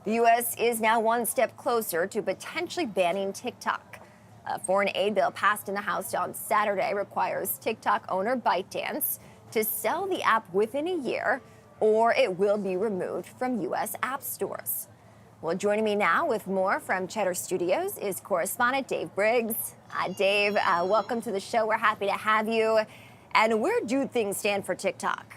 The U.S. is now one step closer to potentially banning TikTok. A foreign aid bill passed in the House on Saturday requires TikTok owner ByteDance to sell the app within a year, or it will be removed from U.S. app stores. Well, joining me now with more from Cheddar Studios is correspondent Dave Briggs. Dave, welcome to the show. We're happy to have you. And where do things stand for TikTok?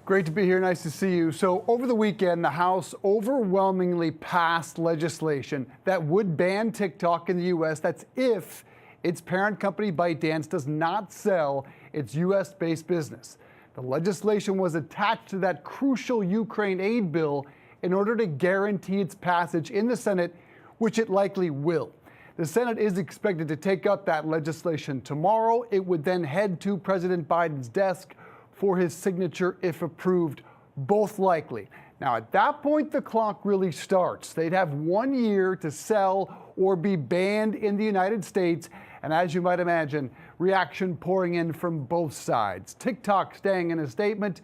Great to be here. Nice to see you. So over the weekend, the House overwhelmingly passed legislation that would ban TikTok in the U.S. That's if its parent company ByteDance does not sell its U.S.-based business. The legislation was attached to that crucial Ukraine aid bill in order to guarantee its passage in the Senate, which it likely will. The Senate is expected to take up that legislation tomorrow. It would then head to President Biden's desk for his signature if approved, both likely. Now, at that point, the clock really starts. They'd have 1 year to sell or be banned in the United States. And as you might imagine, reaction pouring in from both sides. TikTok saying in a statement,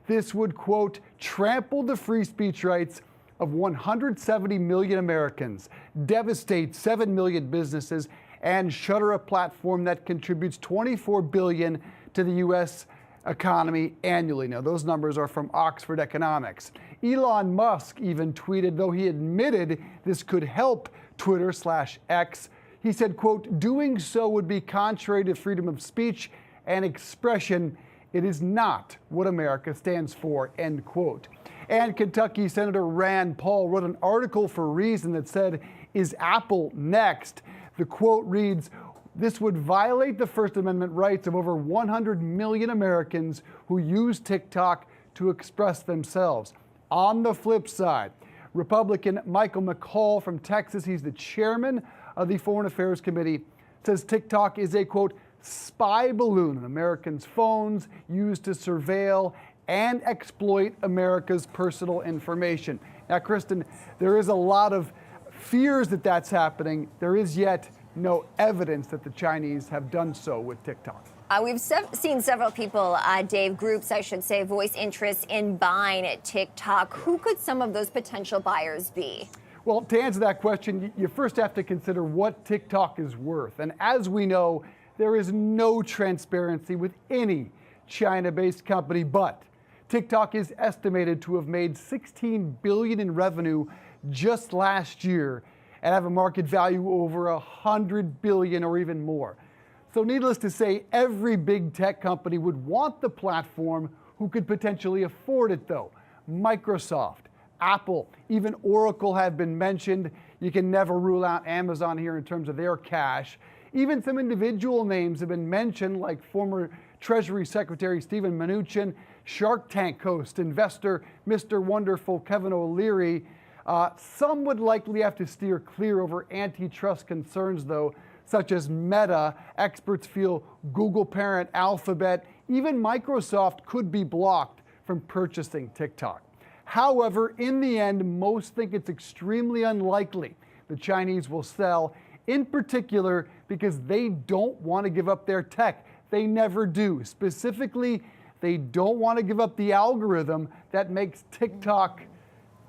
this would, quote, trample the free speech rights of 170 million Americans, devastate 7 million businesses, and shutter a platform that contributes $24 billion to the U.S. economy annually. Now, those numbers are from Oxford Economics. Elon Musk even tweeted, though he admitted this could help Twitter/X, he said, quote, doing so would be contrary to freedom of speech and expression. It is not what America stands for, end quote. And Kentucky Senator Rand Paul wrote an article for Reason that said, is Apple next? The quote reads, this would violate the First Amendment rights of over 100 million Americans who use TikTok to express themselves. On the flip side, Republican Michael McCaul from Texas, he's the chairman of the Foreign Affairs Committee, says TikTok is a, quote, spy balloon on Americans' phones used to surveil and exploit America's personal information. Now, Kristen, there is a lot of fears that that's happening. There is yet no evidence that the Chinese have done so with TikTok. We've seen several people, Dave, groups, I should say, voice interest in buying TikTok. Who could some of those potential buyers be? Well, to answer that question, you first have to consider what TikTok is worth. And as we know, there is no transparency with any China-based company, but TikTok is estimated to have made $16 billion in revenue just last year and have a market value over $100 billion or even more. So needless to say, every big tech company would want the platform. Who could potentially afford it, though? Microsoft, Apple, even Oracle have been mentioned. You can never rule out Amazon here in terms of their cash. Even some individual names have been mentioned, like former Treasury Secretary Steven Mnuchin, Shark Tank host, investor Mr. Wonderful Kevin O'Leary. Some would likely have to steer clear over antitrust concerns, though, such as Meta. Experts feel Google parent Alphabet, even Microsoft could be blocked from purchasing TikTok. However, in the end, most think it's extremely unlikely the Chinese will sell, in particular because they don't want to give up their tech. They never do. Specifically, they don't want to give up the algorithm that makes TikTok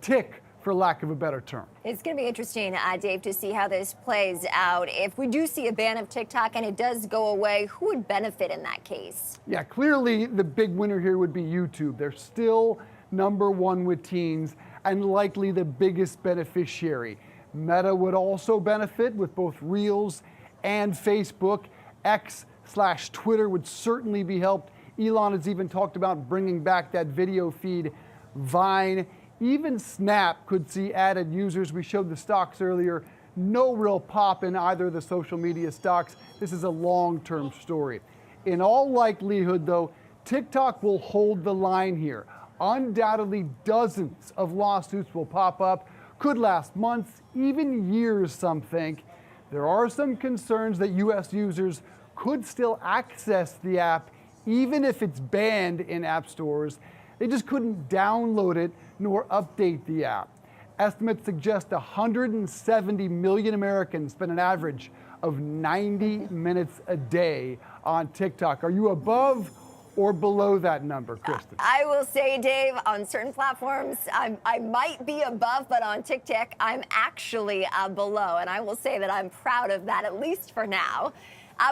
tick, for lack of a better term. It's going to be interesting, Dave, to see how this plays out. If we do see a ban of TikTok and it does go away, who would benefit in that case? Yeah, clearly the big winner here would be YouTube. They're still #1 with teens and likely the biggest beneficiary. Meta would also benefit with both Reels and Facebook. X/Twitter would certainly be helped. Elon has even talked about bringing back that video feed. Vine, even Snap could see added users. We showed the stocks earlier. No real pop in either of the social media stocks. This is a long-term story. In all likelihood, though, TikTok will hold the line here. Undoubtedly, dozens of lawsuits will pop up, could last months, even years, some think. There are some concerns that U.S. users could still access the app even if it's banned in app stores. They just couldn't download it nor update the app. Estimates suggest 170 million Americans spend an average of 90 minutes a day on TikTok. Are you above or below that number, Kristen? I will say, Dave, on certain platforms, I might be above, but on TikTok, I'm actually below. And I will say that I'm proud of that, at least for now.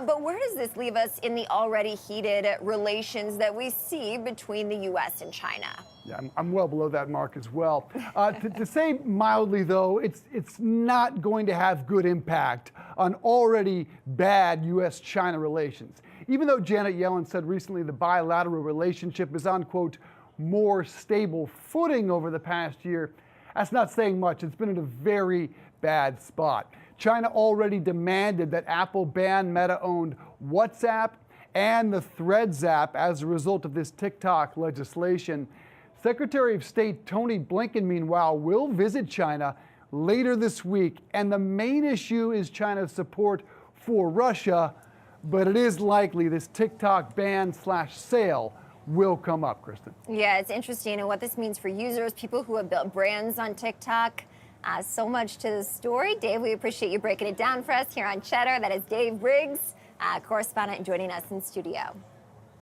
But where does this leave us in the already heated relations that we see between the U.S. and China? Yeah, I'm well below that mark as well. To say mildly, though, it's not going to have good impact on already bad U.S.-China relations. Even though Janet Yellen said recently the bilateral relationship is on, quote, more stable footing over the past year, that's not saying much. It's been in a very bad spot. China already demanded that Apple ban Meta-owned WhatsApp and the Threads app as a result of this TikTok legislation. Secretary of State Tony Blinken, meanwhile, will visit China later this week, and the main issue is China's support for Russia, but it is likely this TikTok ban/sale will come up, Kristen. Yeah, it's interesting, and what this means for users, people who have built brands on TikTok. So much to the story. Dave, we appreciate you breaking it down for us here on Cheddar. That is Dave Briggs, correspondent, joining us in studio.